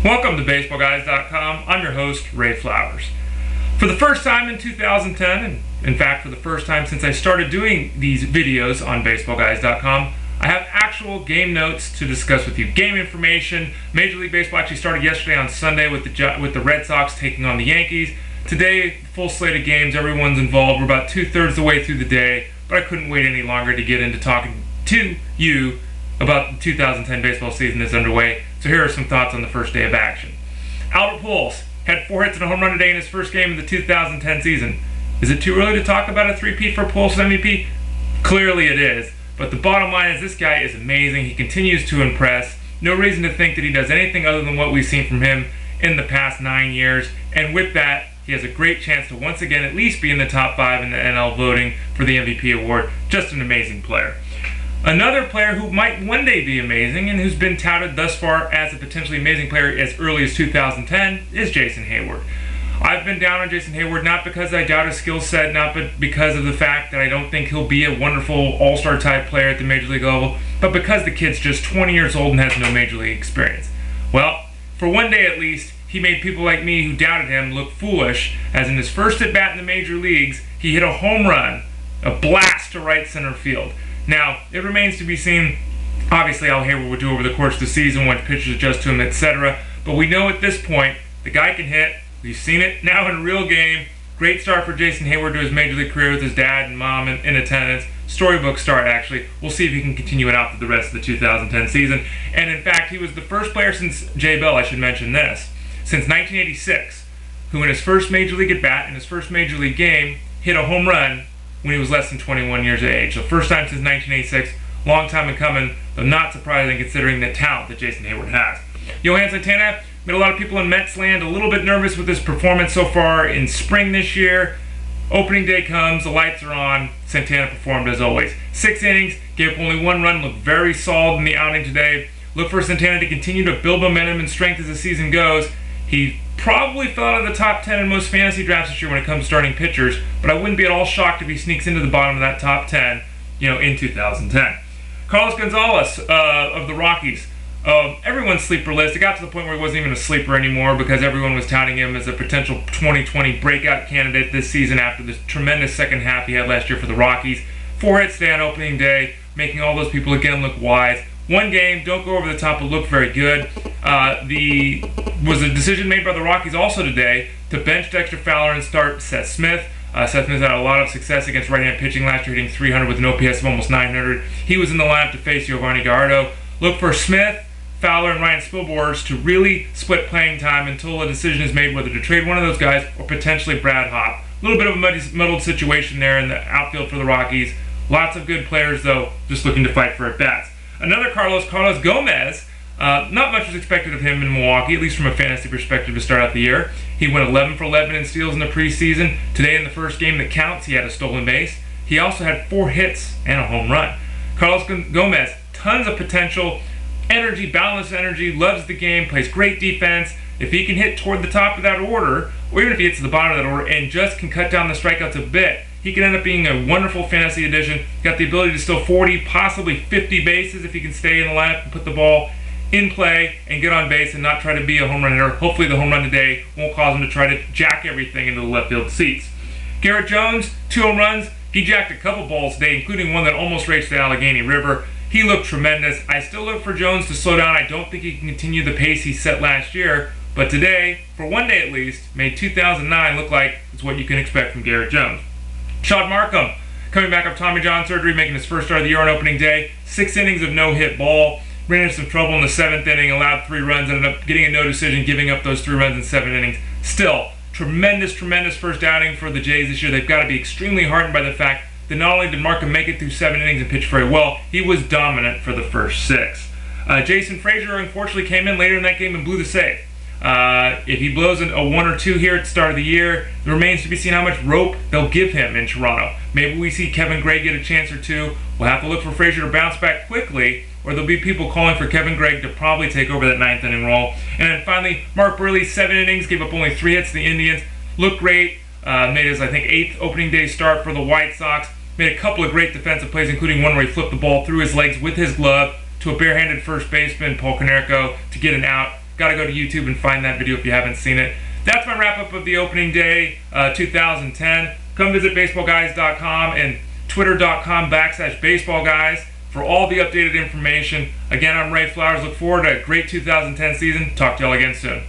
Welcome to BaseballGuys.com. I'm your host, Ray Flowers. For the first time in 2010, and in fact for the first time since I started doing these videos on BaseballGuys.com, I have actual game notes to discuss with you. Game information. Major League Baseball actually started yesterday on Sunday with the Red Sox taking on the Yankees. Today, full slate of games. Everyone's involved. We're about 2/3 of the way through the day, but I couldn't wait any longer to get into talking to you about the 2010 baseball season that's underway. So here are some thoughts on the first day of action. Albert Pujols had 4 hits and a home run today in his first game of the 2010 season. Is it too early to talk about a three-peat for Pujols MVP? Clearly it is. But the bottom line is this guy is amazing. He continues to impress. No reason to think that he does anything other than what we've seen from him in the past 9 years. And with that, he has a great chance to once again at least be in the top 5 in the NL voting for the MVP award. Just an amazing player. Another player who might one day be amazing and who's been touted thus far as a potentially amazing player as early as 2010 is Jason Heyward. I've been down on Jason Heyward not because I doubt his skill set, not but because of the fact that I don't think he'll be a wonderful all-star type player at the major league level, but because the kid's just 20 years old and has no major league experience. Well, for one day at least, he made people like me who doubted him look foolish, as in his first at-bat in the major leagues, he hit a home run, a blast to right center field. Now, it remains to be seen, obviously, how Heyward would do over the course of the season, once pitchers adjust to him, etc. But we know at this point, the guy can hit. We've seen it now in a real game. Great start for Jason Heyward to his major league career with his dad and mom in attendance. Storybook start, actually. We'll see if he can continue it out through the rest of the 2010 season. And in fact, he was the first player since Jay Bell, I should mention this, since 1986, who in his first major league at-bat, in his first major league game, hit a home run when he was less than 21 years of age. So first time since 1986, long time in coming, but not surprising considering the talent that Jason Heyward has. Johan Santana made a lot of people in Mets land a little bit nervous with his performance so far in spring this year. Opening day comes, the lights are on, Santana performed as always. 6 innings, gave up only 1 run, looked very solid in the outing today. Look for Santana to continue to build momentum and strength as the season goes. He probably fell out of the top 10 in most fantasy drafts this year when it comes to starting pitchers, but I wouldn't be at all shocked if he sneaks into the bottom of that top 10, in 2010. Carlos Gonzalez of the Rockies. Everyone's sleeper list. It got to the point where he wasn't even a sleeper anymore because everyone was touting him as a potential 2020 breakout candidate this season after the tremendous second half he had last year for the Rockies. 4 hits today on opening day, making all those people again look wise. 1 game, don't go over the top, but look very good. Was a decision made by the Rockies also today to bench Dexter Fowler and start Seth Smith. Seth Smith had a lot of success against right-hand pitching last year, hitting 300 with an OPS of almost 900. He was in the lineup to face Giovanni Gallardo. Look for Smith, Fowler, and Ryan Spilborghs to really split playing time until a decision is made whether to trade one of those guys or potentially Brad Hop. A little bit of a muddled situation there in the outfield for the Rockies. Lots of good players, though, just looking to fight for at-bats. Another Carlos Gomez. Not much was expected of him in Milwaukee, at least from a fantasy perspective to start out the year. He went 11 for 11 in steals in the preseason. Today in the first game that counts, he had a stolen base. He also had 4 hits and a home run. Carlos Gomez, tons of potential, energy, boundless energy, loves the game, plays great defense. If he can hit toward the top of that order, or even if he hits to the bottom of that order and just can cut down the strikeouts a bit, he can end up being a wonderful fantasy addition. Got the ability to steal 40, possibly 50 bases if he can stay in the lineup and put the ball in play and get on base and not try to be a home run hitter. Hopefully the home run today won't cause him to try to jack everything into the left field seats. Garrett Jones, 2 home runs. He jacked a couple balls today, including one that almost raced the Allegheny River. He looked tremendous. I still look for Jones to slow down. I don't think he can continue the pace he set last year, but today, for one day at least, made 2009 look like it's what you can expect from Garrett Jones. Shaun Marcum, coming back off Tommy John surgery, making his first start of the year on opening day. 6 innings of no-hit ball. Ran into some trouble in the 7th inning, allowed 3 runs, ended up getting a no decision, giving up those 3 runs in 7 innings. Still, tremendous first outing for the Jays this year. They've got to be extremely heartened by the fact that not only did Marcum make it through 7 innings and pitch very well, he was dominant for the first 6. Jason Frasor unfortunately came in later in that game and blew the save. If he blows a 1 or 2 here at the start of the year, it remains to be seen how much rope they'll give him in Toronto. Maybe we see Kevin Gray get a chance or 2. We'll have to look for Frasor to bounce back quickly, or there'll be people calling for Kevin Gray to probably take over that 9th inning role. And then finally, Mark Buehrle, 7 innings, gave up only 3 hits to the Indians. Looked great. Made his, I think, 8th opening day start for the White Sox. Made a couple of great defensive plays, including one where he flipped the ball through his legs with his glove to a barehanded first baseman, Paul Konerko, to get an out. got to go to YouTube and find that video if you haven't seen it. That's my wrap up of the opening day 2010. Come visit baseballguys.com and twitter.com/baseballguys for all the updated information. Again, I'm Ray Flowers. Look forward to a great 2010 season. Talk to y'all again soon.